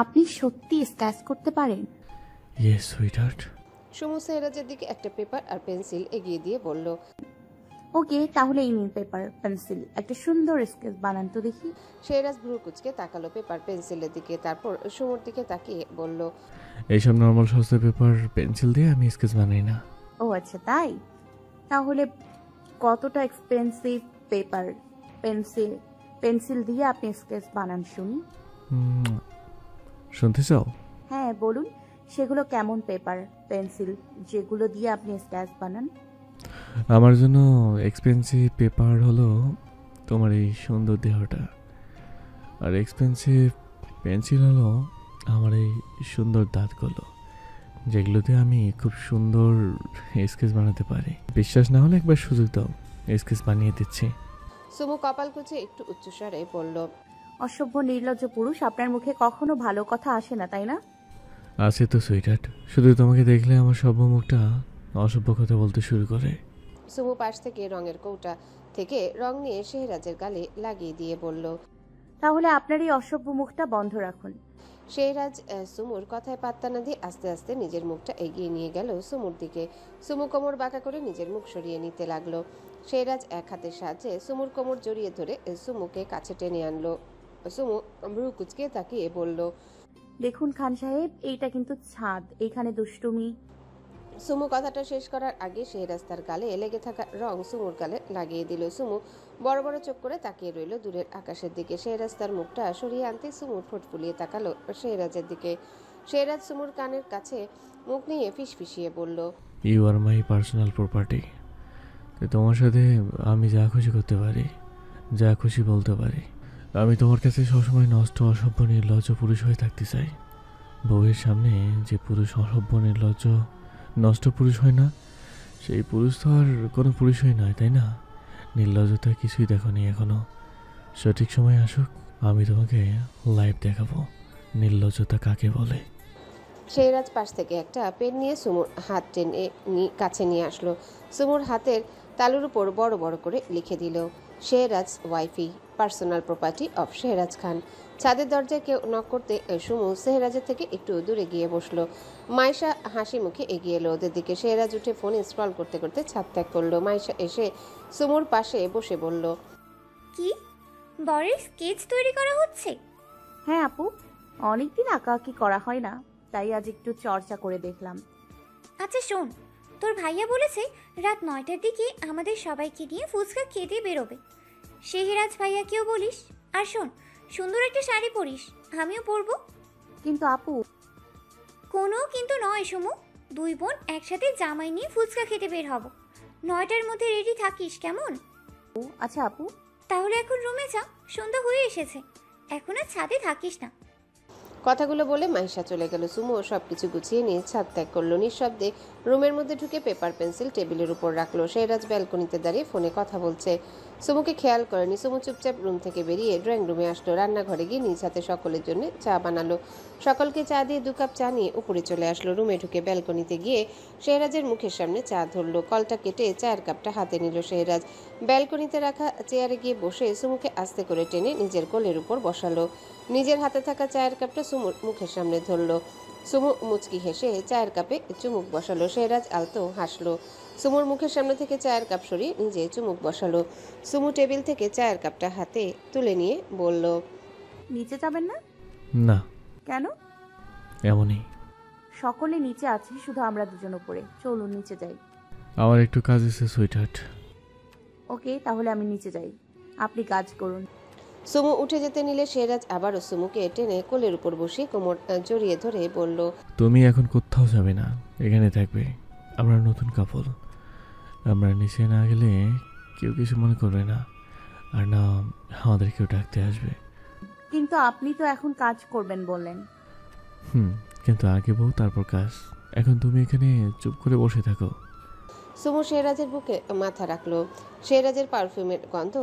আপনি সত্যি স্কেচ করতে পারেন? Yes sweetheart. সুমু সেহরাজের দিকে একটা পেপার আর পেন্সিল এগিয়ে দিয়ে বলল, ওকে, তাহলে এই নিন পেপার পেন্সিল, একটা সুন্দর স্কেচ বানান তো দেখি। সেহরাজ ভ্রু কুচকে তাকালো পেপার পেন্সিলের দিকে, তারপর সুমুর দিকে তাকিয়ে বলল, এইসব নর্মাল সস্তা পেপার পেন্সিল দিয়ে আমি স্কেচ বানাই না। ও আচ্ছা তাই? তাহলে কতটা এক্সপেন্সিভ পেপার পেন্সিল দিয়ে আপনি স্কেচ বানান শুনি? শুনতে চাও? হ্যাঁ বলুন, সেগুলো কেমন পেপার পেন্সিল যেগুলো দিয়ে আপনি স্কেচ বানান? আমার জন্য এক্সপেন্সিভ পেপার হলো তোমার এই সুন্দর দেহটা, আর এক্সপেন্সিভ পেন্সিল হলো আমার এই সুন্দর দাঁতগুলো, যেগুলোতে আমি খুব সুন্দর স্কেচ বানাতে পারি। বিশ্বাস না হলে একবার সুযোগ দাও, স্কেচ বানিয়ে দিচ্ছি। সুমু কপাল কুচে একটু উচ্চস্বরে বলল, অসভ্য নির্লজ্জ পুরুষ, আপনার মুখে কখনো ভালো কথা আসে না তাই না? আছে তো সুইটহার্ট, শুধু তোমাকে দেখলে আমার সভ্য মুখটা অসভ্য কথা বলতে শুরু করে। সুমু পাশ থেকে রঙের কৌটা থেকে রং নিয়ে শেহরাজের গালে লাগিয়ে দিয়ে বলল, তাহলে আপনার এই অসভ্য মুখটা বন্ধ রাখুন। শেহরাজ সুমুর কথায় পাত্তা না দিয়ে আস্তে আস্তে নিজের মুখটা এগিয়ে নিয়ে গেল সুমুর দিকে। সুমু কোমর বাঁকা করে নিজের মুখ সরিয়ে নিতে লাগলো। শেহরাজ এক হাতের সাহায্যে সুমুর কোমর জড়িয়ে ধরে সুমুকে কাছে টেনে আনলো। সুমু ভ্রু কুচকে তাকিয়ে বলল, দেখুন খান সাহেব, এইটা কিন্তু ছাদ, এইখানে দুষ্টুমি। সুমু কথাটা শেষ করার আগে শেহরাজ তার গালে লেগে থাকা রং সুমুর গালে লাগিয়ে দিল। সুমু বড় বড় চোখ করে তাকিয়ে রইল দূরের আকাশের দিকে। শেহরাজ তার মুখটা সরিয়ে আনতে সুমুর ঠোঁট ফুলিয়ে তাকালো শেহরাজের দিকে। শেহরাজ সুমুর কানের কাছে মুখ নিয়ে ফিসফিসিয়ে বলল, you are my personal property. তোমার সাথে আমি যা খুশি করতে পারি, যা খুশি বলতে পারি। আমি তোমার কাছে সবসময় নষ্ট অসভ্য নির্লজ্জ পুরুষ হয়ে থাকতে চাই। বউয়ের সামনে যে পুরুষ অসভ্য নির্লজ্জ নষ্ট পুরুষ হয় না, সেই পুরুষ তো আর কোনো পুরুষই নয়, তাই না? নির্লজ্জতা কিছুই দেখোনি এখনো। সঠিক সময় আসুক, আমি তোমাকে লাইভ দেখাবো নির্লজ্জতা কাকে বলে। শেহরাজ পাশ থেকে একটা পেন নিয়ে সুমুর হাত টেনে কাছে নিয়ে আসলো। সুমুর হাতের তালুর উপর বড় বড় করে লিখে দিল, Shehraj ওয়াইফি, personal property of Shehraj খান। ছাদের দরজায় কেউ নক করতে সুমু শেহরাজের থেকে একটু দূরে গিয়ে বসলো। মাইশা হাসি মুখে এগিয়ে এলো ওদের দিকে। শেহরাজ উঠে ফোনে স্ক্রল করতে করতে ছাদ ত্যাগ করলো। মাইশা এসে সুমুর পাশে বসে বলল, কি বরের স্কেচ তৈরি করা হচ্ছে? হ্যাঁ আপু, অনেকদিন আঁকাআঁকি করা হয় না, তাই আজ একটু চর্চা করে দেখলাম। আচ্ছা শোন, তোর ভাইয়া বলেছে রাত 9টার দিকে আমাদের সবাইকে নিয়ে ফুচকা খেতে বেরোবে। শেহরাজ ভাইয়াকেও বলিস। আর শোন, সুন্দর একটা শাড়ি পরিস, আমিও পরবো। কিন্তু আপু। কোনো কিন্তু নয় সমু, দুই বোন একসাথে জামাই নিয়ে ফুচকা খেতে বের হব। 9টার মধ্যে রেডি থাকিস কেমন? আচ্ছা আপু। তাহলে এখন রুমে যা, সন্ধ্যা হয়ে এসেছে, এখন আর ছাদে থাকিস না। কথাগুলো বলে মাইশা চলে গেল। সুমু সবকিছু গুছিয়ে নিয়ে ছাদ ত্যাগ করলো। নিঃশব্দে রুমের মধ্যে ঢুকে পেপার পেন্সিল টেবিলের উপর রাখলো। শেহরাজ ব্যালকনিতে দাঁড়িয়ে ফোনে কথা বলছে। সুমুকে খেয়াল করেনি। সুমু চুপচাপ রুম থেকে বেরিয়ে ড্রয়িং রুমে আসলো। রান্নাঘরে গিয়ে নিজ হাতে সকলের জন্য চা বানালো। সকলকে চা দিয়ে 2 কাপ চা নিয়ে উপরে চলে আসলো। রুমে ঢুকে ব্যালকনিতে গিয়ে শেহরাজের মুখের সামনে চা ধরলো। কলটা কেটে চায়ের কাপটা হাতে নিল শেহরাজ। ব্যালকনিতে রাখা চেয়ারে গিয়ে বসে সুমুকে আস্তে করে টেনে নিজের কোলের উপর বসালো। নিজের হাতে থাকা চায়ের কাপটা সুমুর মুখের সামনে ধরলো। সুমু মুচকি হেসে চায়ের কাপে চুমুক বসালো। শেহরাজ আলতো হাসলো। সুমুর মুখের সামনে থেকে চায়ের কাপ সরিয়ে নিজে চুমুক বসালো। সুমু টেবিল থেকে চায়ের কাপটা হাতে তুলে নিয়ে বলল, নিচে যাবেন না? না। কেন? এমনই। সকলে নিচে আছে, শুধু আমরা দুজন উপরে। চলুন নিচে যাই। আমার একটু কাজ আছে সুইটহার্ট। ওকে, তাহলে আমি নিচে যাই, আপনি কাজ করুন। সুমু উঠে যেতে নিলে শেহরাজ আবারও সুমুকে টেনে কোলের উপর বসিয়ে কোমর জড়িয়ে ধরে বলল, তুমি এখন কোথাও যাবে না, এখানে থাকবে। আমরা নতুন কাপল, আমরা নিচে না গেলে কেউ কিছু মনে করবে না, আর না আমাদের কেউ ডাকতে আসবে। কিন্তু আপনি তো এখন কাজ করবেন বললেন। কিন্তু আগে বউ তারপর কাজ। এখন তুমি এখানে চুপ করে বসে থাকো। সুমু শেহরাজের বুকে মাথা রাখলো। শেহরাজের পারফিউমের গন্ধ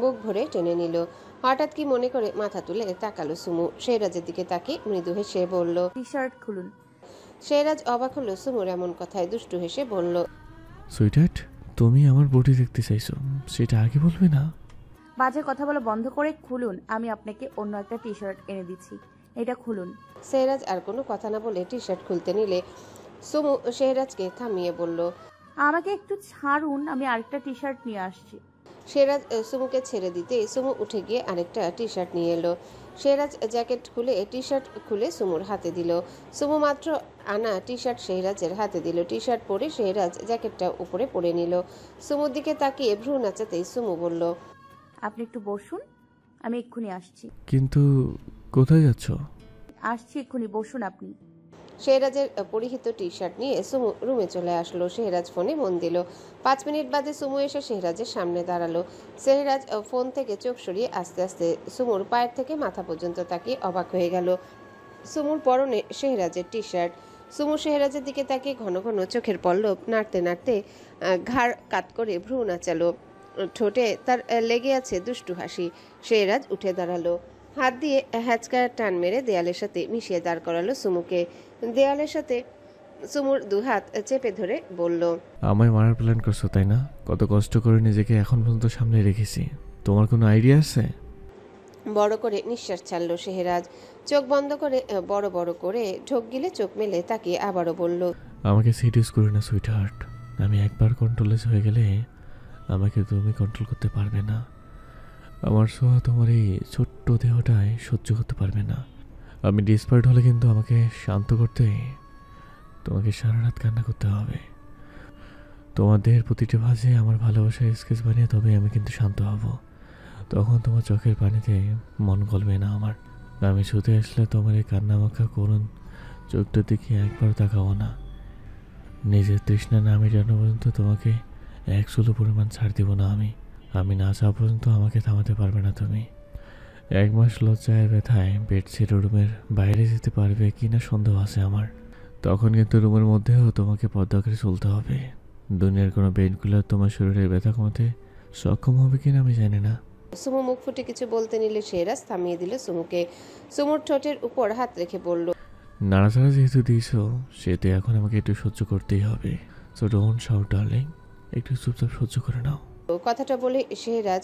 বুক ভরে টেনে নিল। হঠাৎ কি মনে করে মাথা তুলে তাকালো সুমু। শেহরাজের দিকে তাকিয়ে মৃদু হেসে বলল, টি শার্ট খুলুন। শেহরাজ অবাক হলো সুমুর এমন কথায়। দুষ্টু হেসে বলল, সুইটহার্ট, তুমি আমার বডি দেখতে চাইছো, সেটা আগে বলবে না? বাজে কথা বলা বন্ধ করে খুলুন, আমি আপনাকে অন্য একটা টি শার্ট এনে দিচ্ছি, এটা খুলুন। শেহরাজ আর কোনো কথা না বলে টি শার্ট খুলতে নিলে সুমু শেহরাজকে থামিয়ে বলল। আমাকে একটু ছাড়ুন, আমি আরেকটা টি শার্ট নিয়ে আসছি। শেহরাজ সুমুকে ছেড়ে দিতে সুমু উঠে গিয়ে আরেকটা টি শার্ট নিয়ে এলো। শেহরাজ জ্যাকেট খুলে টি শার্ট খুলে সুমুর হাতে দিল। সুমু মাত্র আনা টি শার্ট শেহরাজের হাতে দিল। টি শার্ট পরে শেহরাজ জ্যাকেটটা উপরে পরে নিল। সুমুর দিকে তাকিয়ে ভ্রু নাচাতেই সুমু বলল, আপনি একটু বসুন, আমি এক্ষুনি আসছি। কিন্তু কোথায় যাচ্ছ? আসছি এক্ষুনি, বসুন আপনি। শেহরাজের পরিহিত টি শার্ট নিয়ে সুমু রুমে চলে আসলো। শেহরাজ ফোনে মন দিল। 5 মিনিট বাদে সুমু এসে শেহরাজের সামনে দাঁড়ালো। শেহরাজ ফোন থেকে চোখ সরিয়ে আস্তে আস্তে সুমুর পায়ের থেকে মাথা পর্যন্ত তাকিয়ে অবাক হয়ে গেল। সুমুর পরনে শেহরাজের টি শার্ট। সুমু শেহরাজের দিকে তাকিয়ে ঘন ঘন চোখের পল্লব নাড়তে নাড়তে ঘাড় কাত করে ভ্রু নাচালো। ঠোঁটে তার লেগে আছে দুষ্টু হাসি। শেহরাজ উঠে দাঁড়ালো। হাত দিয়ে হ্যাচকা টান মেরে দেয়ালের সাথে মিশিয়ে দাঁড় করালো সুমুকে। দেয়ালের সাথে সুমুর 2 হাত চেপে ধরে বলল, আমায় মারার প্ল্যান করছো তাই না? কত কষ্ট করে নিজেকে এখন পর্যন্ত সামনে রেখেছি, তোমার কোনো আইডিয়া আছে? বড় করে নিঃশ্বাস ছাড়লো শেহরাজ। চোখ বন্ধ করে বড় বড় করে ঢোক গিলে চোখ মেলে তাকিয়ে আবারও বলল, আমাকে সিরিয়াস করে না সুইট হার্ট। আমি একবার কন্ট্রোলেস হয়ে গেলে আমাকে তুমি কন্ট্রোল করতে পারবে না। আমার ছোঁয়া তোমার এই ছোট্ট দেহটায় সহ্য করতে পারবে না। আমি ডিসপার্ট হলে কিন্তু আমাকে শান্ত করতে তোমাকে সারা রাত কান্না করতে হবে। তোমার দেহের প্রতিটি ভাঁজে আমার ভালোবাসার স্কেচ বানিয়ে তবে আমি কিন্তু শান্ত হব। তখন তোমার চোখের পানিতে মন গলবে না আমার। আমি ছুটে আসলে তোমার এই কান্নামাখা করুন চোখটা দিকে একবার তাকাবো না। নিজের তৃষ্ণা না মেটানো পর্যন্ত তোমাকে 1 চুলো পরিমাণ ছাড় দিব না আমি না চাওয়া পর্যন্ত আমাকে থামাতে পারবে না তুমি। 1 মাস লজ্জায় ব্যথায় বেড ছেড়ে রুমের বাইরে যেতে পারবে কি না সন্দেহ আছে আমার। তখন কিন্তু রুমের মধ্যেও তোমাকে পর্দা করে চলতে হবে। দুনিয়ার কোনো পেইনকিলার তোমার শরীরের ব্যথা কমাতে সক্ষম হবে কিনা আমি জানি না। সুমু মুখ ফুটে কিছু বলতে নিলে শেহরাজ থামিয়ে দিল সুমুকে। সুমুর ঠোঁটের উপর হাত রেখে বলল, নাড়াচাড়া যেহেতু দিয়েছো সেতে এখন আমাকে একটু সহ্য করতেই হবে। সো ডোন্ট শাউট ডার্লিং, একটু চুপচাপ সহ্য করে নাও। কথাটা বলে শেহরাজ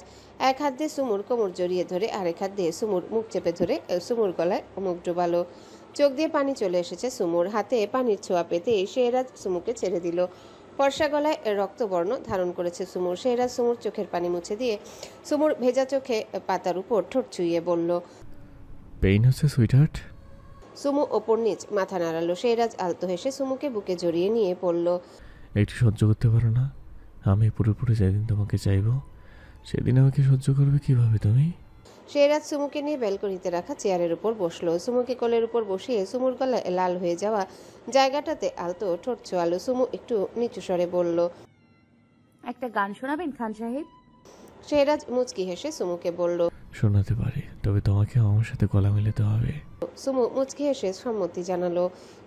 এক হাত দিয়ে সুমুর কোমর জড়িয়ে ধরে আরেক হাত দিয়ে সুমুর মুখ চেপে ধরে সুমুর গলায় মুখ ডোবালো। চোখ দিয়ে পানি চলে এসেছে সুমুর। হাতে পানির ছোঁয়া পেতে শেহরাজ সুমুকে ছেড়ে দিল। ফর্সা গলায় রক্তবর্ণ ধারণ করেছে সুমুর। শেহরাজ সুমুর চোখের পানি মুছে দিয়ে সুমুর ভেজা চোখে পাতার উপর ঠোঁট ছুঁয়ে বলল, পেইন হচ্ছে সুইট হার্ট? সুমু ওপর নিচ মাথা নাড়ালো। শেহরাজ আলতো হেসে সুমুকে বুকে জড়িয়ে নিয়ে পড়ল, একটু সহ্য করতে পারো না? আমি পুরোপুরি যেদিন তোমাকে চাইবো সেদিন আমাকে সহ্য করবে কিভাবে তুমি? শেহরাজ সুমুকে নিয়ে ব্যালকনিতে রাখা চেয়ারের উপর বসলো। সুমুকে কোলের উপর বসিয়ে সুমুর গলায় লাল হয়ে যাওয়া জায়গাটাতে আলতো ঠোঁট ছোঁয়ালো। সুমু একটু নিচু স্বরে বলল, একটা গান শোনাবেন খান সাহেব? শেহরাজ মুচকি হেসে সুমুকে বলল, শোনাতে পারি, তবে তোমাকে আমার সাথে গলা মিলাতে হবে। সুমু মুচকি হেসে সম্মতি জানালো।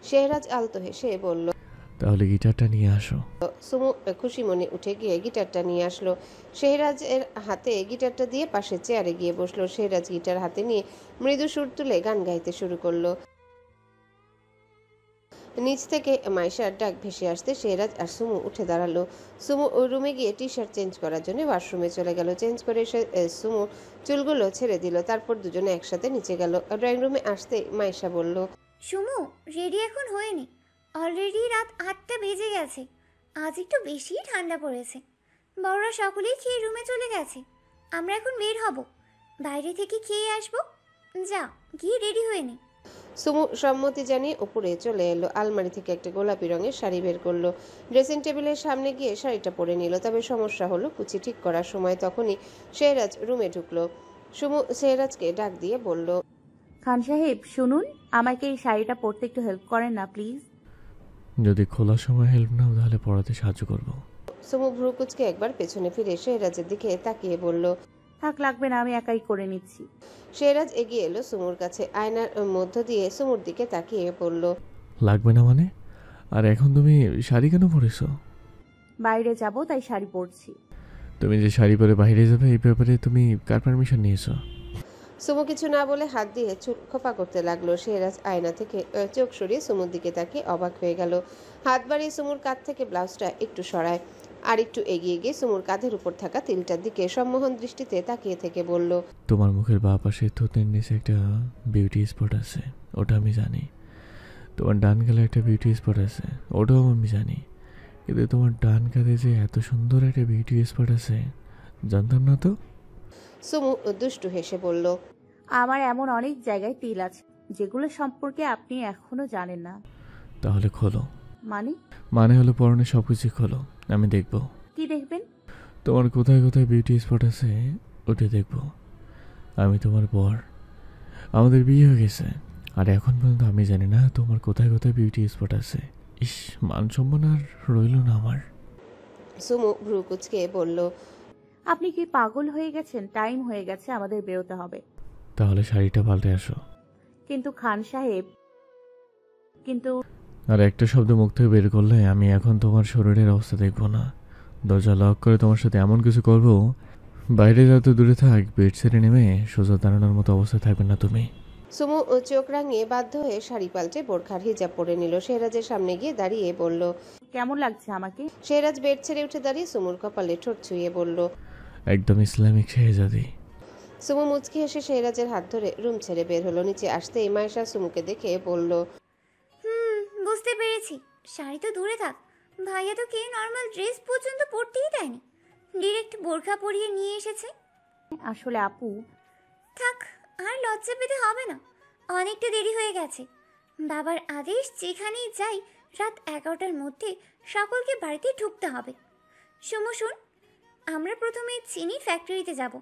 শেহরাজ আলতো হেসে বলল, তাহলে গিটারটা নিয়ে আসো। সুমু খুশি মনে উঠে গিয়ে গিটারটা নিয়ে আসলো। শেহরাজের হাতে গিটারটা দিয়ে পাশে চেয়ারে গিয়ে বসলো। শেহরাজ গিটার হাতে নিয়ে মৃদু সুর তুলে গান গাইতে শুরু করলো। নিচ থেকে মাইশার ডাক ভেসে আসতে শেহরাজ আর সুমু উঠে দাঁড়ালো। সুমু রুমে গিয়ে টি শার্ট চেঞ্জ করার জন্য ওয়াশরুমে চলে গেল। চেঞ্জ করে এসে সুমু চুলগুলো ছেড়ে দিল। তারপর দুজনে একসাথে নিচে গেল। ড্রয়িং রুমে আসতে মাইশা বলল, সুমু, রেডি এখন হয়নি, অলরেডি রাত 8টা বেজে গেছে। আজ একটু বেশি ঠান্ডা পড়েছে। বড়রা সকলেই খেয়ে রুমে চলে গেছে। আমরা এখন বের হব, বাইরে থেকে খেয়ে আসবো। যা, গিয়ে রেডি হয়ে নি। সুমু সম্মতি জানিয়ে উপরে চলে এলো। আলমারি থেকে একটা গোলাপি রঙের শাড়ি বের করলো। ড্রেসিং টেবিলের সামনে গিয়ে শাড়িটা পরে নিল। তবে সমস্যা হলো কুচি ঠিক করার সময়। তখনই শেহরাজ রুমে ঢুকলো। সুমু শেহরাজকে ডাক দিয়ে বলল, খান সাহেব শুনুন, আমাকে এই শাড়িটা পরতে একটু হেল্প করেন না প্লিজ? যদি খোলার সময় হেল্প নাও তাহলে পড়াতে সাহায্য করবো। সুমু ভ্রুকুচকে একবার পেছনে ফিরে শেহরাজের দিকে তাকিয়ে বলল, থাক, লাগবে না, আমি একাই করে নিচ্ছি। শেহরাজ এগিয়ে এলো সুমুর কাছে। আয়নার মধ্য দিয়ে সুমুর দিকে তাকিয়ে বলল, লাগবে না মানে? আর এখন তুমি শাড়ি কেন পরেছো? বাইরে যাব তাই শাড়ি পরছি। তুমি যে শাড়ি পরে বাইরে যাবে এই ব্যাপারে তুমি কার পারমিশন নিয়েছো? সুমু কিছু না বলে হাত দিয়ে চুল খোপা করতে লাগলো। শেহরাজ আয়না থেকে চোখ সরিয়ে সুমুর দিকে তাকিয়ে অবাক হয়ে গেল। হাত বাড়িয়ে সুমুর কাঁধ থেকে ব্লাউজটা একটু সরায়। আর একটু এগিয়ে গিয়ে সুমুর কাঁধের উপর থাকা তিলটার দিকে সম্মোহন দৃষ্টিতে তাকিয়ে থেকে বলল, তোমার মুখের বাঁ পাশে থুতনির নিচে একটা বিউটি স্পট আছে, ওটা আমি জানি। তোমার ডান গালে একটা বিউটি স্পট আছে, ওটাও আমি জানি। কিন্তু তোমার ডান কাঁধে যে এত সুন্দর একটা বিউটি স্পট আছে জানতাম না তো। সুমু দুষ্টু হেসে বলল, আমার এমন অনেক জায়গায় তিল আছে যেগুলো সম্পর্কে আপনি এখনো জানেন না। তাহলে খোলো। মানে হলো পরনে সবকিছু খোলো, আমি দেখব। কি দেখবেন? তোমার কোথায় কোথায় বিউটি স্পট আছে ওটা দেখব। আমি তোমার বর, আমাদের বিয়ে হয়ে গেছে, আর এখন পর্যন্ত আমি জানি না তোমার কোথায় কোথায় বিউটি স্পট আছে। ইস, মান সম্মান আর রইল না আমার। সুমু ভ্রু কুচকে বলল, আপনি কি পাগল হয়ে গেছেন? টাইম হয়ে গেছে, আমাদের বেরোতে হবে। তাহলে শাড়িটা পাল্টে আসো। কিন্তু খান সাহেব, কিন্তু আর একটা শব্দ মুখ থেকে বের করলে আমি এখন তোমার শরীরের অবস্থা দেখবো না। দরজা লক করে তোমার সাথে এমন কিছু করব, বাইরে যত দূরে থাক, বেড ছেড়ে নেমে সোজা দাঁড়ানোর মতো অবস্থায় থাকবে না তুমি। সুমু চোখ রাঙিয়ে বাধ্য হয়ে শাড়ি পাল্টে বোরখার হিজাব পরে নিল। শেহরাজের সামনে গিয়ে দাঁড়িয়ে বলল, কেমন লাগছে আমাকে? শেহরাজ বেড ছেড়ে উঠে দাঁড়িয়ে সুমুর কপালে ঠোঁট ছুঁয়ে বলল, একদম ইসলামিক শেহজাদি। সুমু মুচকি হেসে শেহরাজের হাত ধরে রুম ছেড়ে বের হলো। নিচে আসতেই মায়েশা সুমুকে দেখে বলল, বুঝতে পেরেছি। শাড়ি তো দূরে থাক, ভাইয়া তোকে নর্মাল ড্রেস পর্যন্ত পরতেই দেয়নি, ডিরেক্ট বোরখা পরিয়ে নিয়ে এসেছে। আসলে আপু, থাক, আর লজ্জা পেতে হবে না, অনেকটা দেরি হয়ে গেছে। বাবার আদেশ, যেখানেই যাই রাত 11টার মধ্যে সকলকে বাড়িতে ঢুকতে হবে। সুমু শোন, আমরা প্রথমে চিনি ফ্যাক্টরিতে যাব,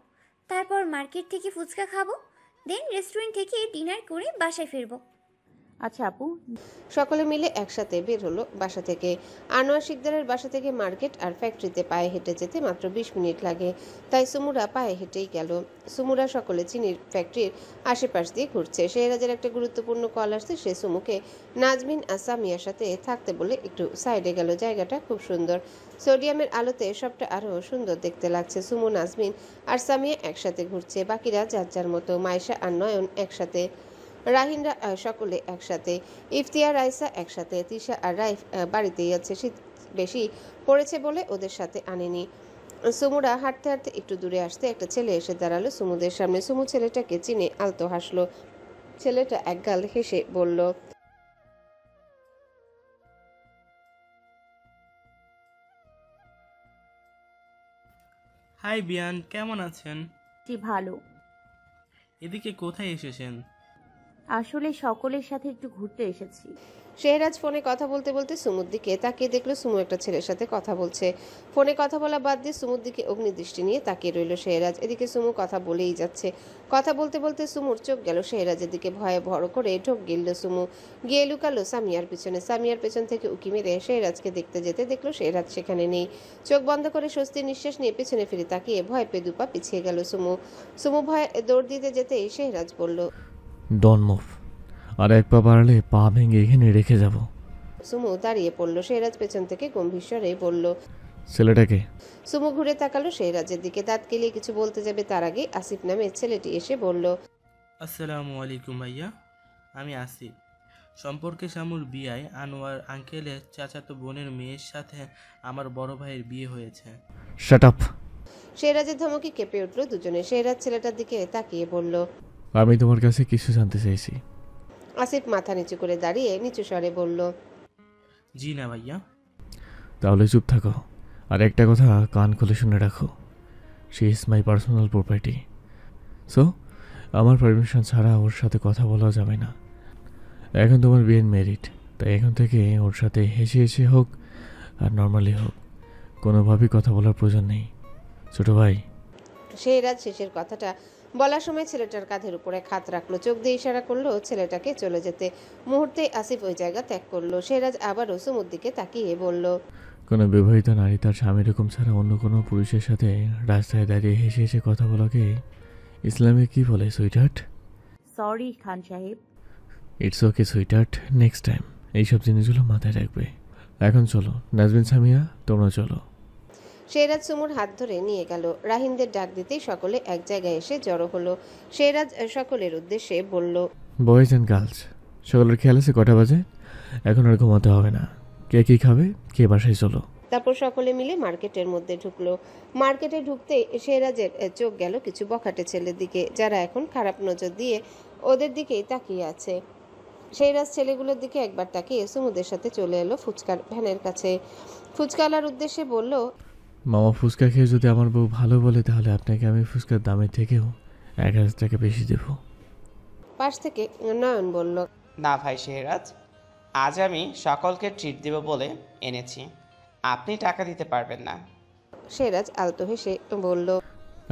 তারপর মার্কেট থেকে ফুচকা খাবো, দেন রেস্টুরেন্ট থেকে ডিনার করে বাসায় ফিরবো। আচ্ছা আপু। সকলে মিলে একসাথে বের হলো বাসা থেকে। আনোয়ার শিকদারের বাসা থেকে মার্কেট আর ফ্যাক্টরিতে পায়ে হেঁটে যেতে মাত্র 20 মিনিট লাগে, তাই সুমুরা পায়ে হেঁটেই গেল। সুমুরা সকলে চিনির ফ্যাক্টরির আশেপাশ দিয়ে ঘুরছে। শেহরাজের একটা গুরুত্বপূর্ণ কল আসছে, সে সুমুকে নাজমিন আর সামিয়ার সাথে থাকতে বলে একটু সাইডে গেল। জায়গাটা খুব সুন্দর, সোডিয়ামের আলোতে সবটা আরও সুন্দর দেখতে লাগছে। সুমু, নাজমিন আর সামিয়া একসাথে ঘুরছে, বাকিরা যার যার মতো। মাইশা আর নয়ন একসাথে, রাহিনরা সকলে একসাথে, ইফতিয়ার, রাইসা একসাথে, তিশা আর রাইফ বাড়িতেই আছে। শীত বেশি পড়েছে বলে ওদের সাথে আনেনি। সুমুরা হাঁটতে হাঁটতে একটু দূরে আসতে একটা ছেলে এসে দাঁড়ালো সুমুদের সামনে। সুমু ছেলেটাকে চিনে আলতো হাসলো। ছেলেটা একগাল হেসে বলল, হাই বিয়ান, কেমন আছেন? জি ভালো। এদিকে কোথায় এসেছেন? আসলে সকলের সাথে একটু ঘুরতে এসেছি। শেহরাজ ফোনে কথা বলতে বলতে সুমুর দিকে তাকিয়ে দেখলো সুমু একটা ছেলের সাথে কথা বলছে। ফোনে কথা বলা বাদ দিয়ে সুমুর দিকে অগ্নিদৃষ্টি নিয়ে তাকিয়ে রইল শেহরাজ। এদিকে সুমু কথা বলেই যাচ্ছে। কথা বলতে বলতে সুমুর চোখ গেল শেহরাজের দিকে। ভয়ে ভর করে ঢোক গিলল সুমু, গিয়ে লুকালো সামিয়ার পিছনে। সামিয়ার পেছন থেকে উকি মেরে শেহরাজকে দেখতে যেতে দেখলো শেহরাজ সেখানে নেই। চোখ বন্ধ করে স্বস্তির নিঃশ্বাস নিয়ে পেছনে ফিরে তাকিয়ে ভয় পেয়ে দুপা পিছিয়ে গেল সুমু। সুমু ভয়ে দৌড় দিতে যেতেই শেহরাজ বলল, ডোন্ট মুভ, আর এক পা বাড়ালে পা ভেঙে এখানে রেখে যাব। সুমু দাঁড়িয়ে পড়ল। শেহরাজ পেছন থেকে গম্ভীর স্বরে বলল, ছেলেটাকে। সুমু ঘুরে তাকালো শেহরাজের দিকে। দাঁত কেলিয়ে কিছু বলতে যাবে তার আগে আসিফ নামের ছেলেটি এসে বলল, আসসালামু আলাইকুম ভাইয়া, আমি আসিফ। সম্পর্কে শামুর বিয়ায় আনোয়ার আঙ্কেলের চাচাতো বোনের মেয়ের সাথে আমার বড় ভাইয়ের বিয়ে হয়েছে। Shut up. শেহরাজের ধমকে কেঁপে উঠল দুজনে। শেহরাজ ছেলেটার দিকে তাকিয়ে বলল, আমি তোমার কাছে কিছু জানতে চাইছি। আসিফ মাথা নিচু করে দাঁড়িয়ে নিচু স্বরে বলল, জি না ভাইয়া। তাহলে চুপ থাকো, আর একটা কথা কান খুলে শুনে রাখো, she is my personal property. So আমার পারমিশন ছাড়া ওর সাথে কথা বলা যাবে না। এখন তোমার বিয়ের মেরিট, তাই এখন থেকে ওর সাথে হেসে হেসে হোক আর নর্মালি হোক, কোনোভাবেই কথা বলার প্রয়োজন নেই, ছোট ভাই। শেহরাজ শেষের কথাটা বলার সময় ছেলেটার কাঁধের উপরে হাত রাখলো, চোখ দিয়ে ইশারা করলো ছেলেটাকে চলে যেতে। মুহূর্তে আসিফ ওই জায়গা ত্যাগ করলো। শেহরাজ আবারও সুমুর দিকে তাকিয়ে বলল, কোনো বিবাহিত নারী তার স্বামী এরকম ছাড়া অন্য কোনো পুরুষের সাথে রাস্তায় দাঁড়িয়ে হেসে হেসে কথা বলাকে ইসলামে কি বলে সুইটহার্ট? সরি খান সাহেব। It's okay sweetheart, next time এইসব জিনিসগুলো মাথায় রাখবে। এখন চলো নাজমিন, সামিয়া তোমরা চলো। শেহরাজ সুমুর হাত ধরে নিয়ে গেল। রাহিনদের ডাক দিতেই সকলে এক জায়গায় এসে জড়ো হলো। শেহরাজ সকলের উদ্দেশ্যে বলল, বয়েজ অ্যান্ড গার্লস, সকলের খেয়াল আছে কটা বাজে? এখন আর ঘুমাতে হবে না। কে কী খাবে, কে বাসায় চলো। তারপর সকলে মিলে মার্কেটের মধ্যে ঢুকলো। মার্কেটে ঢুকতে শেহরাজের চোখ গেল কিছু বখাটে ছেলের দিকে, যারা এখন খারাপ নজর দিয়ে ওদের দিকেই তাকিয়ে আছে। শেহরাজ ছেলেগুলোর দিকে একবার তাকিয়ে সুমুদের সাথে চলে এলো ফুচকার ভ্যানের কাছে। ফুচকাওয়ালার উদ্দেশ্যে বলল, মামা ফুচকা খেয়ে যদি আমার বউ ভালো বলে তাহলে আপনাকে আমি ফুচকার দামের থেকেও 1000 টাকা বেশি দেব। পাশ থেকে নয়ন বলল, না ভাই শেহরাজ, আজ আমি সকলকে ট্রিট দেব বলে এনেছি, আপনি টাকা দিতে পারবেন না। শেহরাজ আলতো হেসে বলল,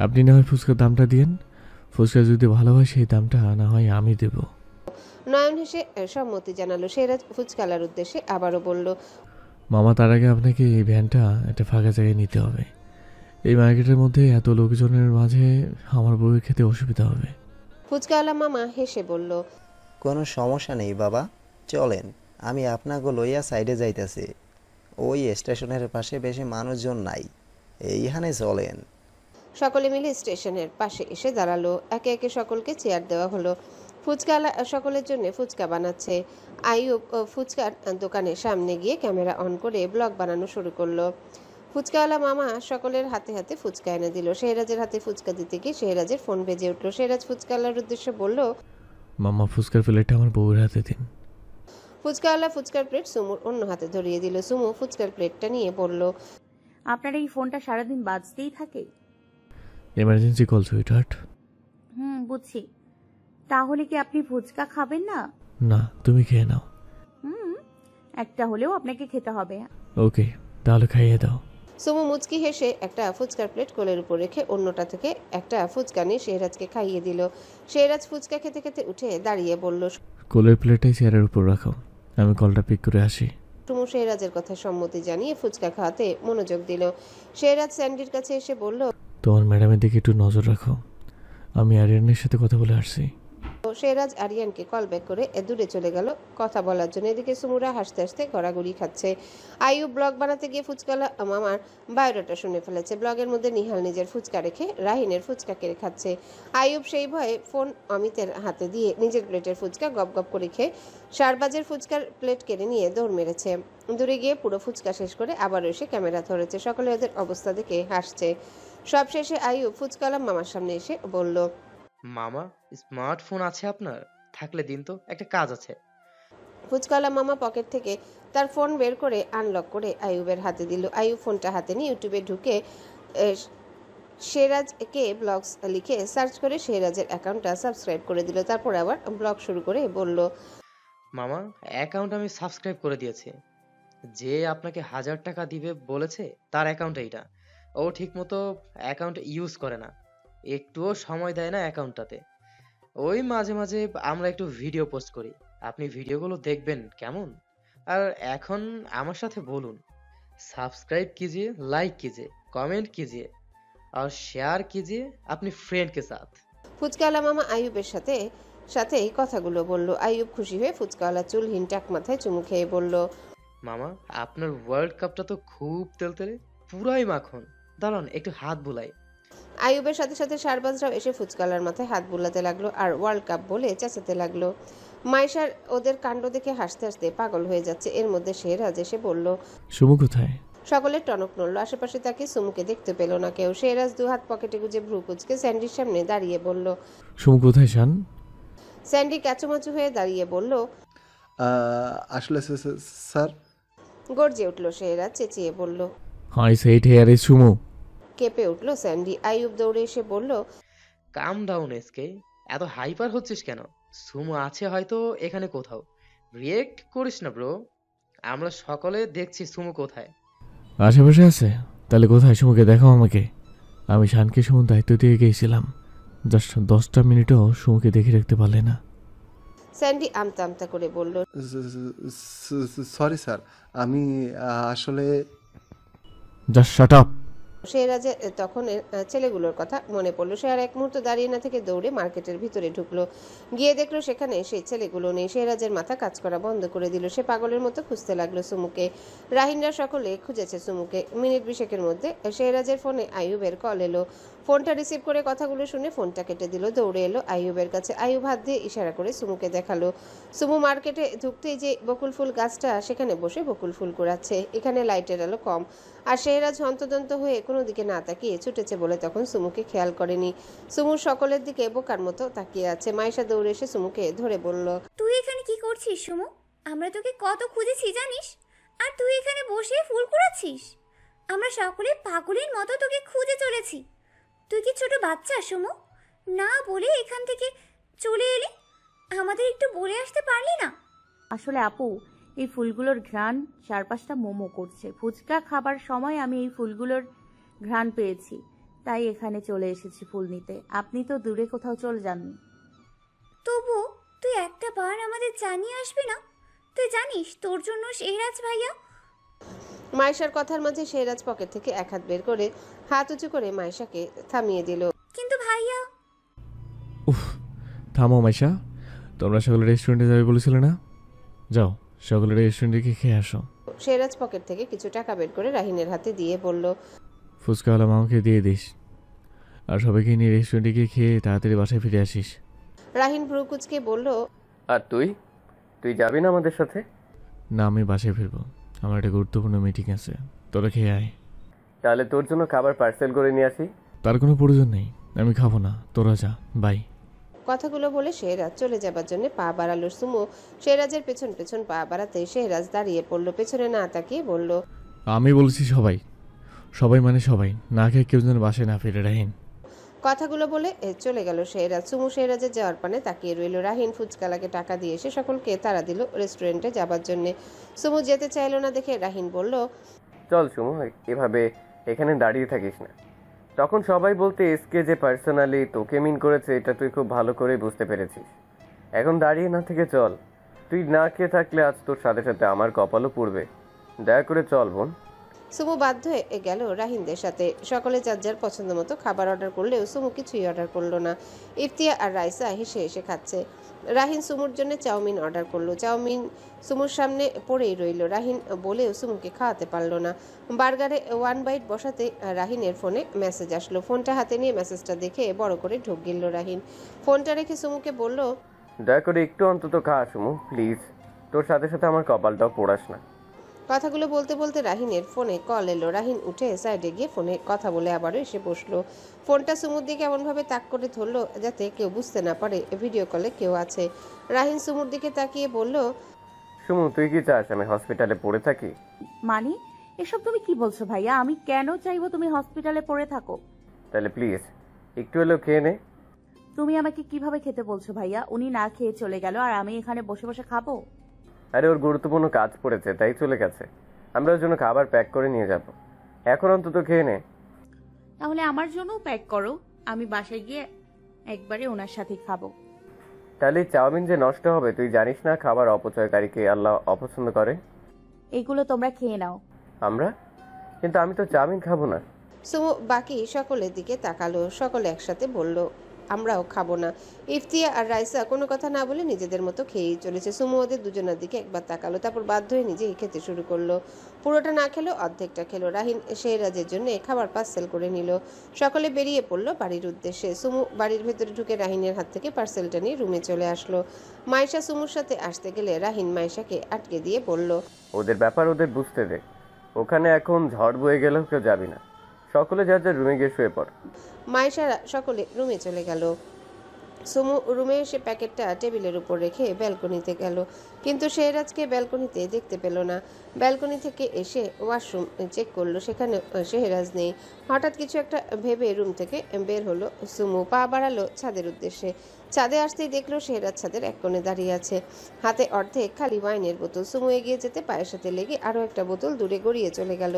আপনি না হয় ফুচকার দামটা দিয়েন, ফুচকা যদি ভালো হয় সেই দামটা না হয় আমি দেব। নয়ন হেসে সম্মতি জানালো। শেহরাজ ফুচকালার উদ্দেশ্যে আবারও বলল, মামা তার আগে আপনাকে এই ভ্যানটা একটা ফাঁকা জায়গায় নিতে হবে। এই মার্কেটের মধ্যে এত লোকজনের মাঝে আমার বউয়ের খেতে অসুবিধা হবে। ফুচকাওয়ালা মামা হেসে বলল, কোনো সমস্যা নেই বাবা, চলেন, আমি আপনাকে লইয়া সাইডে যাইতেছি। ওই স্টেশনের পাশে বেশি মানুষজন নাই, এইখানে চলেন। সকলে মিলে স্টেশনের পাশে এসে দাঁড়ালো। একে একে সকলকে চেয়ার দেওয়া হলো। ফুচকাওয়ালা সকলের জন্য ফুচকা বানাচ্ছে। আইয়ুব ফুচকার দোকানের সামনে গিয়ে ক্যামেরা অন করে ব্লগ বানানো শুরু করলো। ফুচকাওয়ালা মামা সকলের হাতে হাতে ফুচকা এনে দিল। শেহরাজের হাতে ফুচকা দিতে গিয়ে শেহরাজের ফোন বেজে উঠলো। শেহরাজ ফুচকাওয়ালার উদ্দেশ্যে বলল, মামা ফুচকার প্লেটটা আমার বউয়ের হাতে দিন। ফুচকাওয়ালা ফুচকার প্লেট সুমুর অন্য হাতে ধরিয়ে দিল। সুমু ফুচকার প্লেটটা নিয়ে বলল, আপনার এই ফোনটা সারাদিন বাজতেই থাকে? Emergency call sweetheart. বুঝছি। তাহলে কি আপনি ফুচকা খাবেন না? না, তুমি খেয়ে নাও। একটা হলেও আপনাকে খেতে হবে। ওকে, তাহলে খাইয়ে দাও। সুমু মুচকি হেসে একটা ফুচকার প্লেট কোলের উপর রেখে অন্যটা থেকে একটা ফুচকা নিয়ে শেহরাজকে খাইয়ে দিল। শেহরাজ ফুচকা খেতে খেতে উঠে দাঁড়িয়ে বলল, কোলের প্লেটটাই চেয়ারের উপর রাখো, আমি কলটা পিক করে আসি। সুমু শেহরাজের কথা সম্মতি জানিয়ে ফুচকা খাওয়াতে মনোযোগ দিল। শেহরাজ স্যান্ডির কাছে এসে বলল, তোমার ম্যাডামের দিকে একটু নজর রাখো, আমি আরিয়ানের সাথে কথা বলে আসছি। শেহরাজ আরিয়ানকে কল ব্যাক করে দূরে চলে গেল কথা বলার জন্য। এদিকে সুমুরা হাসতে হাসতে গড়াগড়ি খাচ্ছে। আইয়ুব ব্লগ বানাতে গিয়ে ফুচকালা মামার বায়োডাটা শুনে ফেলেছে। ব্লগের মধ্যে নিহাল নিজের ফুচকা রেখে রাহিনের ফুচকা কেড়ে খাচ্ছে। আইয়ুব সেই ভয়ে ফোন অমিতের হাতে দিয়ে নিজের প্লেটের ফুচকা গপ গপ করে খেয়ে শারবাজের ফুচকার প্লেট কেড়ে নিয়ে দৌড় মেরেছে। দূরে গিয়ে পুরো ফুচকা শেষ করে আবার এসে ক্যামেরা ধরেছে। সকলে ওদের অবস্থা দেখে হাসছে। সব শেষে আইয়ুব ফুচকালা মামার সামনে এসে বলল, মামা, স্মার্টফোন আছে আপনার? থাকলে দিন তো, একটা কাজ আছে। ফুচকাওয়ালা মামা পকেট থেকে তার ফোন বের করে আনলক করে আইয়ুবের হাতে দিল। আইয়ুব ফোনটা হাতে নিয়ে ইউটিউবে ঢুকে শেহরাজকে ব্লগস লিখে সার্চ করে শেহরাজের অ্যাকাউন্টটা সাবস্ক্রাইব করে দিল। তারপর আবার ব্লগ শুরু করে বলল, মামা, অ্যাকাউন্ট আমি সাবস্ক্রাইব করে দিয়েছি। যে আপনাকে 1000 টাকা দিবে বলেছে তার অ্যাকাউন্ট এইটা। ও ঠিকমতো অ্যাকাউন্ট ইউজ করে না, একটুও সময় দেয় না অ্যাকাউন্টটাতে। ওই মাঝে মাঝে আমরা একটু ভিডিও পোস্ট করি, আপনি ভিডিওগুলো দেখবেন কেমন? আর এখন আমার সাথে বলুন, सब्सक्राइब कीजिए, लाइक कीजिए, कमेंट कीजिए और शेयर कीजिए अपने फ्रेंड के साथ। ফুচকাওয়ালা মামা আইয়ুবের সাথেই কথাগুলো বলল। আইয়ুব খুশি হয়ে ফুচকাওয়ালা চুলহীন টাক মাথায় চুমু খেয়ে বলল, মামা, আপনার ওয়ার্ল্ড কাপটা তো খুব তেলতেলে, পুরাই মাখন। দাঁড়ান একটু হাত বুলাই। আইয়ুবের সাথে সাথে শারবাজরাও এসে ফুচকাওয়ালার মাথায় হাত বুলাতে লাগলো আর ওয়ার্ল্ড কাপ বলে চেঁচাতে লাগলো। মাইশার ওদের কাণ্ড দেখে হাসতে হাসতে পাগল হয়ে যাচ্ছে। এর মধ্যে শেহরাজ এসে বলল, সুমু কোথায়? সকলের টনক নড়ল। আশেপাশে তাকে সুমুকে দেখতে পেল না কেউ। শেহরাজ দুহাত পকেটে গুজে ভ্রু কুচকে স্যান্ডির সামনে দাঁড়িয়ে বলল, সুমু কোথায় শান? স্যান্ডি ক্যাচুমাচু হয়ে দাঁড়িয়ে বলল, আসলে স্যার। গর্জে উঠল শেহরাজ, চেঁচিয়ে বলল, আই সেড হিয়ার ইজ সুমু। কেঁপে উঠল স্যান্ডি। আইয়ুব দৌড়ে এসে বলল, কাম ডাউন এসকে, এত হাইপার হচ্ছিস কেন? সুমু আছে হয়তো এখানে কোথাও, রিয়েক্ট করিস না ব্রো। আমরা সকলে দেখছি সুমু কোথায়। আশেপাশে আছে? তাহলে কোথায়? সুমুকে দেখাও আমাকে। আমি শানকে সুমুর দায়িত্ব দিয়ে গিয়েছিলাম, জাস্ট 10টা মিনিটও সুমুকে দেখে রাখতে পারলে না। স্যান্ডি আমতা আমতা করে বলল, সরি স্যার, আমি আসলে। Just shut up. শেহরাজের তখন ছেলেগুলোর কথা মনে পড়লো। সে আর এক মুহূর্ত দাঁড়িয়ে না থেকে দৌড়ে মার্কেটের ভিতরে ঢুকলো। গিয়ে দেখলো সেখানে সেই ছেলেগুলো নেই। শেহরাজের মাথা কাজ করা বন্ধ করে দিল। সে পাগলের মতো খুঁজতে লাগলো সুমুকে। রাহিনরা সকলে খুঁজেছে সুমুকে। মিনিট 20 মধ্যে শেহরাজের ফোনে আইয়ুবের কল এলো। ফোনটা রিসিভ করে কথাগুলো শুনে ফোনটা কেটে দিল। দৌড়ে এলো আইয়ুবের কাছে। আইয়ুব হাত দিয়ে ইশারা করে সুমুকে দেখালো। সুমু মার্কেটে ঢুকতেই যে বকুল ফুল গাছটা, সেখানে বসে বকুল ফুল কুড়াচ্ছে। এখানে লাইটের আলো কম, আর শেহরাজ হন্তদন্ত হয়ে কোনো দিকে না তাকিয়ে ছুটেছে বলে তখন সুমুকে খেয়াল করেনি। সুমু সকলের দিকে বোকার মতো তাকিয়ে আছে। মাইশা দৌড়ে এসে সুমুকে ধরে বলল, তুই এখানে কি করছিস সুমু? আমরা তোকে কত খুঁজেছি জানিস, আর তুই এখানে বসে ফুল কুড়াচ্ছিস। আমরা সকলে পাগলের মতো তোকে খুঁজে চলেছি। তুই কি ছোট বাচ্চা সুমু? না বলে এখান থেকে চলে এলি, আমাদের একটু বলে আসতে পারলি না? আসলে আপু, এই ফুলগুলোর ঘ্রাণ চারপাশটা মোমো করছে। ফুচকা খাবার সময় আমি এই ফুলগুলোর ঘ্রাণ পেয়েছি, তাই এখানে চলে এসেছি ফুল নিতে। আপনি তো দূরে কোথাও চলে যাননি। তবু তুই একটা বার আমাদের জানিয়ে আসবি না? তুই জানিস তোর জন্য শেহরাজ ভাইয়া। মাইশার কথার মাঝে শেহরাজ পকেট থেকে এক হাত বের করে হাত উঁচু করে মাইশাকে থামিয়ে দিল। কিন্তু ভাইয়া। উফ, থামো মাইশা, তোমরা সকলে রেস্টুরেন্টে যাবে বলেছিলে না? যাও, সকলে রেস্টুরেন্টে গিয়ে খেয়ে আসো। শেহরাজ পকেট থেকে কিছু টাকা বের করে রাহিনের হাতে দিয়ে বলল, ফুচকাওয়ালা মামাকে দিয়ে দিস, আর সবাইকে নিয়ে রেস্টুরেন্টে গিয়ে খেয়ে তাড়াতাড়ি বাসায় ফিরে আসিস। রাহিন ভ্রু কুচকে বলল, আর তুই যাবি না আমাদের সাথে? না, আমি বাসায় ফিরবো, আমার একটা গুরুত্বপূর্ণ মিটিং আছে। তোরা খেয়ে আয়। তাহলে তোর জন্য খাবার পার্সেল করে নিয়ে আসি। তার কোনো প্রয়োজন নেই, আমি খাবো না, তোরা যা, বাই। কথাগুলো বলে শেহরাজ চলে যাবার জন্য পা বাড়ালো। সুমু শেহরাজের পেছন পেছন পা বাড়াতে শেহরাজ দাঁড়িয়ে পড়লো। পেছনে না তাকিয়ে বলল, আমি বলছি সবাই, সবাই মানে সবাই, না খেয়ে কেউ যেন বাসায় না ফিরে। রাহিন। কথাগুলো বলে চলে গেল শেহরাজ। সুমু শেহরাজের যাওয়ার পানে তাকিয়ে রইল। রাহিন ফুচকালাকে টাকা দিয়ে এসে সকলকে তাড়া দিল রেস্টুরেন্টে যাবার জন্য। সুমু যেতে চাইলো না দেখে রাহিন বলল, চল সুমু, এভাবে এখানে দাঁড়িয়ে থাকিস না। তখন সবাই বলতে এসকে যে পার্সোনালি তোকে মিন করেছে, এটা তুই খুব ভালো করে বুঝতে পেরেছিস। এখন দাঁড়িয়ে না থেকে চল। তুই না খেয়ে থাকলে আজ তোর সাথে সাথে আমার কপালও পুড়বে। দয়া করে চল বোন। সুমু বাধ্য হয়ে গেল রাহিনদের সাথে। সকলে যার যার পছন্দ মতো খাবার অর্ডার করলেও সুমু কিছুই অর্ডার করলো না। ইফতিয়া আর রাইসা হেসে হেসে খাচ্ছে। রাহিন সুমুর জন্য চাউমিন অর্ডার করলো। চাউমিন সুমুর সামনে পড়েই রইল। রাহিন বলেও সুমুকে খাওয়াতে পারলো না। বার্গারে 1 বাইট বসাতে রাহিনের ফোনে মেসেজ আসলো। ফোনটা হাতে নিয়ে মেসেজটা দেখে বড় করে ঢোক গিলল রাহিন। ফোনটা রেখে সুমুকে বলল, দয়া করে একটু অন্তত খা সুমু, প্লিজ। তোর সাথে সাথে আমার কপালটাও পোড়াস না। কথাগুলো বলতে বলতে রাহিনের ফোনে কল এলো। রাহিন উঠে সাইডে গিয়ে ফোনে কথা বলে আবারও এসে বসলো। ফোনটা সুমুর দিকে এমনভাবে তাক করে ধরলো যাতে কেউ বুঝতে না পারে ভিডিও কলে কেউ আছে। রাহিন সুমুর দিকে তাকিয়ে বলল, সুমু, তুই কি চাস আমি হসপিটালে পড়ে থাকি? মানে এসব তুমি কি বলছো ভাইয়া? আমি কেন চাইবো তুমি হসপিটালে পড়ে থাকো? তাহলে প্লিজ একটু হলেও খেয়ে নে। তুমি আমাকে কিভাবে খেতে বলছো ভাইয়া? উনি না খেয়ে চলে গেল আর আমি এখানে বসে বসে খাবো? আরে ওর গুরুত্বপূর্ণ কাজ পড়েছে তাই চলে গেছে। আমরা ওর জন্য খাবার প্যাক করে নিয়ে যাব। এখন অন্তত খেয়ে নে। তাহলে আমার জন্যও প্যাক করো, আমি বাসায় গিয়ে একবারে ওনার সাথে খাবো। তাহলে চাউমিন যে নষ্ট হবে, তুই জানিস না খাবার অপচয়কারীকে আল্লাহ অপছন্দ করে। এগুলো তোমরা খেয়ে নাও। আমরা? কিন্তু আমি তো চাউমিন খাবো না। সুমু বাকি সকলের দিকে তাকালো। সকলে একসাথে বলল, আমরাও খাবো না। ইফতিয়া আর রাইসা কোনো কথা না বলে নিজেদের মতো খেয়েই চলেছে। সুমু ওদের দুজনের দিকে একবার তাকালো, তারপর বাধ্য হয়ে নিজেই খেতে শুরু করলো। পুরোটা না খেলো, অর্ধেকটা খেলো। রাহিন শেহরাজের জন্য খাবার পার্সেল করে নিল। সকলে বেরিয়ে পড়লো বাড়ির উদ্দেশ্যে। সুমু বাড়ির ভেতরে ঢুকে রাহিনের হাত থেকে পার্সেলটা নিয়ে রুমে চলে আসলো। মাইশা সুমুর সাথে আসতে গেলে রাহিন মাইশাকে আটকে দিয়ে বলল, ওদের ব্যাপার ওদের বুঝতে দে। ওখানে এখন ঝড় বয়ে গেলেও কেউ যাবি না। সকলে যার যার রুমে গিয়ে শুয়ে পড়। মাইশারা সকলে রুমে চলে গেল। সুমু রুমে এসে প্যাকেটটা টেবিলের উপর রেখে ব্যালকনিতে গেল, কিন্তু শেহরাজকে ব্যালকনিতে দেখতে পেল না। ব্যালকনি থেকে এসে ওয়াশরুম চেক করলো, সেখানে শেহরাজ নেই। হঠাৎ কিছু একটা ভেবে রুম থেকে বের হলো সুমু। পা বাড়ালো ছাদের উদ্দেশ্যে। ছাদে আসতেই দেখলো শেহরাজ ছাদের এক কোণে দাঁড়িয়ে আছে, হাতে অর্ধেক খালি ওয়াইনের বোতল। সুমু এগিয়ে যেতে পায়ের সাথে লেগে আরও একটা বোতল দূরে গড়িয়ে চলে গেল।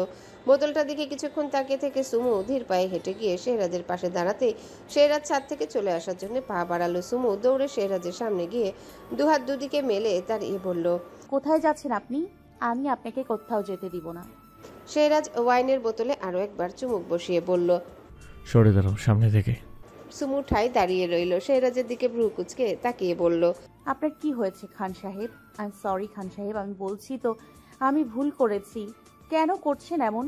বোতলটা দিকে কিছুক্ষণ তাকিয়ে থেকে সুমু ধীর পায়ে হেঁটে গিয়ে শেহরাজের পাশে দাঁড়াতে শেহরাজ ছাদ থেকে চলে আসার জন্য পা বাড়ালো। সুমু দৌড়ে শেহরাজের সামনে গিয়ে দুহাত দুদিকে মেলে দাঁড়িয়ে বলল, কোথায় যাচ্ছেন আপনি? আমি আপনাকে কোথাও যেতে দিব না। শেহরাজ ওয়াইনের বোতলে আরো একবার চুমুক বসিয়ে বলল। সরে দাঁড়াও সামনে থেকে। সুমু ঠাই দাঁড়িয়ে রইল, শেহরাজের দিকে ভ্রু কুচকে তাকিয়ে বলল। আপনার কি হয়েছে খান সাহেব? আই এম সরি খান সাহেব, আমি বলছি তো আমি ভুল করেছি। কেন করছেন এমন?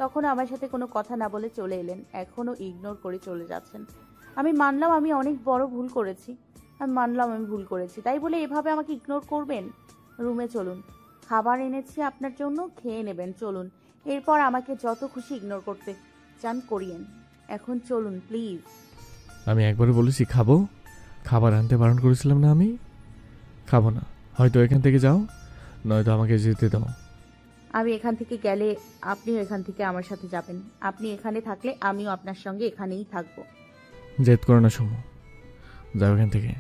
তখন আমার সাথে কোনো কথা না বলে চলে এলেন, এখনও ইগনোর করে চলে যাচ্ছেন। আমি মানলাম আমি অনেক বড় ভুল করেছি, আমি মানলাম আমি ভুল করেছি, তাই বলে এভাবে আমাকে ইগনোর করবেন? রুমে চলুন, খাবার এনেছি আপনার জন্য, খেয়ে নেবেন। চলুন, এরপর আমাকে যত খুশি ইগনোর করতে চান করিয়েন। এখন চলুন প্লিজ। আমি একবারও বলেছি খাবো? খাবার আনতে বারণ করেছিলাম না? আমি খাবো না, হয়তো এখান থেকে যাও, নয়তো আমাকে যেতে দাও। আমি এখান থেকে গেলে আপনিও এখান থেকে আমার সাথে যাবেন। আপনি এখানে থাকলে আমিও আপনার সঙ্গে এখানেই থাকবো। জেদ করো না সুমু, যাও এখান থেকে।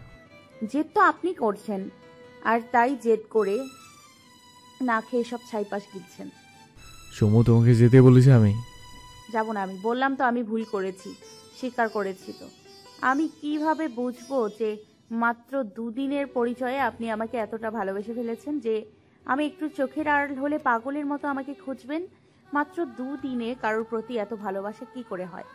জেদ তো আপনি করছেন, আর তাই জেদ করে না খেয়ে সব ছাইপাশ গিলছেন। সুমু তোমাকে যেতে বলেছি আমি। যাব না আমি, বললাম তো আমি ভুল করেছি, স্বীকার করেছি তো। আমি কিভাবে বুঝবো যে মাত্র দুদিনের পরিচয়ে আপনি আমাকে এতটা ভালোবেসে ফেলেছেন যে আমি একটু চোখের আড়াল হলে পাগলের মতো আমাকে খুঁজবেন? মাত্র দুদিনে কারোর প্রতি এত ভালোবাসা কি করে হয়?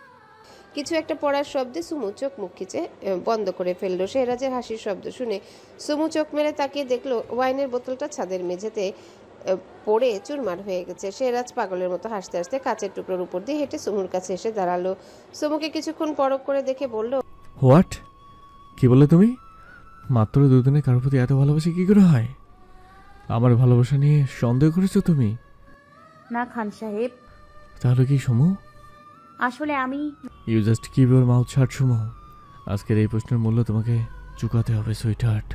কিছু একটা পড়ার শব্দে সুমু চোখ মুখ খিচে বন্ধ করে ফেললো। শেহরাজের হাসির শব্দ শুনে সুমু চোখ মেলে তাকিয়ে দেখলো ওয়াইনের বোতলটা ছাদের মেঝেতে পড়ে চুরমার হয়ে গেছে। শেহরাজ পাগলের মতো হাসতে হাসতে কাচের টুকরোর উপর দিয়ে হেঁটে সুমুর কাছে এসে দাঁড়ালো। সুমুকে কিছুক্ষণ পরখ করে দেখে বলল, হোয়াট? কি বললে তুমি? মাত্র দুদিনে কারোর প্রতি এত ভালোবাসা কি করে হয়? আমার ভালোবাসা নিয়ে সন্দেহ করেছো তুমি? না খান সাহেব। তাহলে কি সুমু? আসলে আমি you just keep your mouth shut Sumu. আজকের এই প্রশ্নের মূল্য তোমাকে চুকাতে হবে সুইটহার্ট।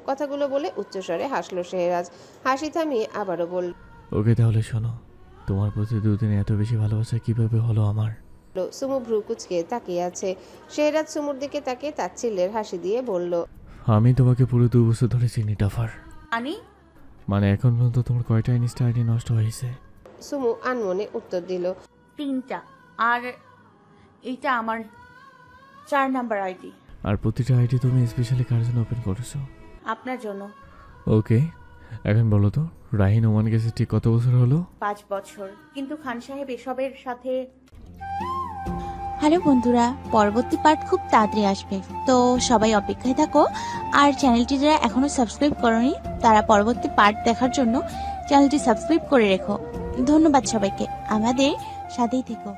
কথাগুলো বলে উচ্চস্বরে হাসলো শেহরাজ। হাসি থামিয়ে আবারও বলল, ওকে তাহলে শোনো, তোমার প্রতি দুদিনে এত বেশি ভালোবাসা কিভাবে হলো আমার? সুমু ভ্রু কুচকে তাকিয়ে আছে। শেহরাজ সুমুর দিকে তাকিয়ে তাচ্ছিল্যের হাসি দিয়ে বলল, আমি তোমাকে পুরো 2 বছর ধরে চিনি টাফার। মানে এখন পর্যন্ত তোমার কয়টা ইনস্টা আইডি নষ্ট হয়েছে? সুমু আনমনে উত্তর দিল, 3টা, আর এইটা আমার 4 নাম্বার আইডি। আর প্রতিটা আইডি তুমি স্পেশালি কার জন্য ওপেন করেছো? আপনার জন্য। ওকে, এখন বলো তো রাহিন ওমান গেছে ঠিক কত বছর হলো? 5 বছর। কিন্তু খান সাহেব এসবের সাথে। হ্যালো বন্ধুরা, পরবর্তী পার্ট খুব তাড়াতাড়ি আসবে, তো সবাই অপেক্ষায় থাকো। আর চ্যানেলটি যারা এখনো সাবস্ক্রাইব করোনি তারা পরবর্তী পার্ট দেখার জন্য চ্যানেলটি সাবস্ক্রাইব করে রেখো। ধন্যবাদ সবাইকে, আমাদের সাথেই থেকো।